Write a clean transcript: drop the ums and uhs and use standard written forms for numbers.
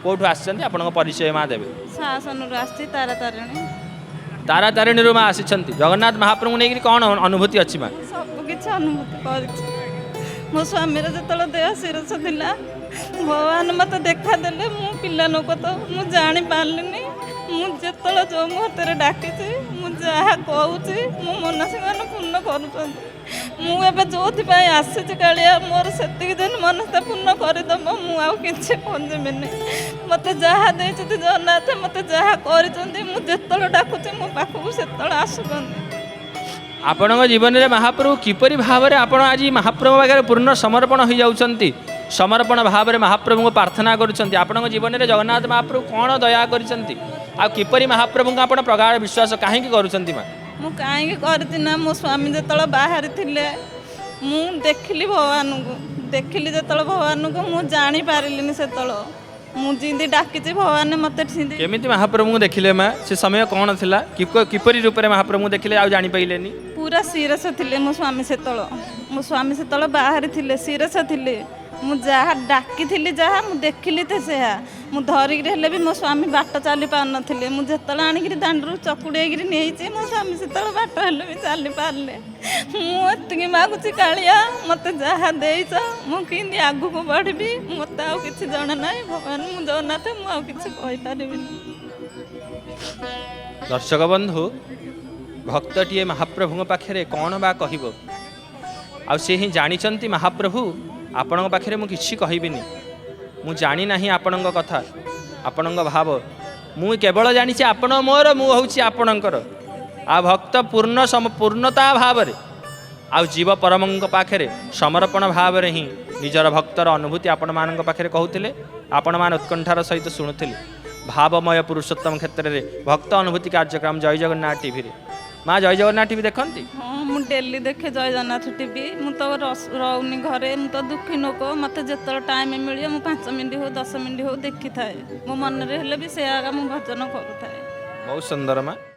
कौटू आसछन्ती आपनको परिचय माँ देवे शासनରୁ ଆସିଛି ତାରା ତାରିଣୀ तारा तारिणी माँ आसी जगन्नाथ महाप्रभु नहीं कौन अनुभूति अच्छी माँ ସବୁ କିଛି ଅନୁଭୂତି କରିଛି ମୋ ସ୍ୱାମୀର ଯେତେବେଳେ ଦେହ ସିରିୟସ୍ ଥିଲା ଭଗବାନ ମୋତେ ଦେଖାଦେଲେ ମୁଁ ପିଲା ଲୋକ ତ ମୁଁ ଜାଣିପାରିଲିନି ମୁଁ ଯେତେବେଳେ ଯେଉଁ ମୁହୂର୍ତ୍ତରେ ଡାକିଛି ମୁଁ ଯାହା କହୁଛି ମୋ ମନସ୍କାମନା ପୂର୍ଣ୍ଣ କରୁଛନ୍ତି ମୁଁ ଏବେ ଯେଉଁଥିପାଇଁ ଆସିଛି କାଳିଆ ମୋର ସେତିକି ଦିନ ମନସ୍ତା ପୂର୍ଣ୍ଣ କରିଦେବ ମୁଁ ଆଉ କିଛି ଖୋଜିବିନି ମୋତେ ଯାହା ଦେଇଛନ୍ତି ଜଗନ୍ନାଥ ମୋତେ ଯାହା କରିଛନ୍ତି ମୁଁ ଯେତେବେଳେ ଡାକୁଛି ମୋ ପାଖକୁ ସେତେବେଳେ ଆସୁଛନ୍ତି आपण जीवन में महाप्रभु किपरि भाव में आप आज महाप्रभु पाखे पूर्ण समर्पण हो जाउछन्ति समर्पण भाव में महाप्रभु को प्रार्थना करुछन्ति आपण जीवन में जगन्नाथ महाप्रभु कौन दया करिसन्ति आ किपरि महाप्रभु को आपण प्रगाढ़ विश्वास कहीं करुछन्ति माँ ମୁଁ କାହିଁକି କରିଛି ନା ମୋ ସ୍ୱାମୀ ଯେତେବେଳେ ବାହାରେ ଥିଲେ ମୁଁ ଦେଖିଲି ଭଗବାନଙ୍କୁ ଦେଖିଲି ଯେତେବେଳେ ଭଗବାନଙ୍କୁ ମୁଁ ଜାଣିପାରିଲିନି ସେତେବେଳେ ମୁଁ ଯେମିତି ଡାକିଛି ଭଗବାନ ମୋତେ ସେମିତି केमिति महाप्रभु को देखिले माँ से समय कौन थिला किपरि रूप में महाप्रभु को देखिले आ जानि पाइलेनी ପୁରା ସିରିୟସ୍ ଥିଲେ ମୋ ସ୍ୱାମୀ ସେତେବେଳେ ବାହାରେ ଥିଲେ ସିରିୟସ୍ ଥିଲେ ମୁଁ ଯାହା ଡାକିଥିଲି ଯାହା ମୁଁ ଦେଖିଲି ତ ସେୟା ମୁଁ ଧରିକିରି ହେଲେ ବି ମୋ ସ୍ୱାମୀ ବାଟ ଚାଲି ପାରୁନଥିଲେ ମୁଁ ଯେତେବେଳେ ଆଣିକିରି ଦାଣ୍ଡରୁ ଚକୁଡ଼େଇକିରି ନେଇଛି ମୋ ସ୍ୱାମୀ ସେତେବେଳେ ବାଟ ହେଲେ ବି ଚାଲି ପାରିଲେ ମୁଁ ଏତିକି ମାଗୁଛି କାଳିଆ ମୋତେ ଯାହା ଦେଇଛ ମୁଁ କେମିତି ଆଗକୁ ବଢ଼ିବି ମୋତେ ଆଉ କିଛି ଜଣା ନାହିଁ ଭଗବାନ ମୁଁ ଜଗନ୍ନାଥ ମୁଁ ଆଉ କିଛି କହିପାରିବିନି दर्शक बंधु भक्तटीए महाप्रभु पाखे कौन बा कहब आ से ही जानी महाप्रभु आपण पाखे मुझे किसी कहबिनी मु जानी ना आपण कथा आपण भाव मु केवल जानी आपण मोर मु हूँ आपणकर आ भक्त पूर्णता भाव आउ जीव परम पाखे समर्पण भाव ही निजर भक्तर अनुभूति आपण मान पाखे कहते आपण मान उत्कंठार सहित शुणुले भावमय पुरुषोत्तम क्षेत्र में भक्त अनुभूति कार्यक्रम जय जगन्नाथ टीवी माँ जय जगन्नाथ टीवी देखती हाँ मु डेली देखे जय जगन्नाथ टीवी मु तो रोनी घरे मु तो दुखी लोक मत जो टाइम मिले मु 5 मिनट हो 10 मिनट हो देखी थाए मो मन रे हेले भी से आगा मु भजन करू थाए बहुत सुंदर माँ।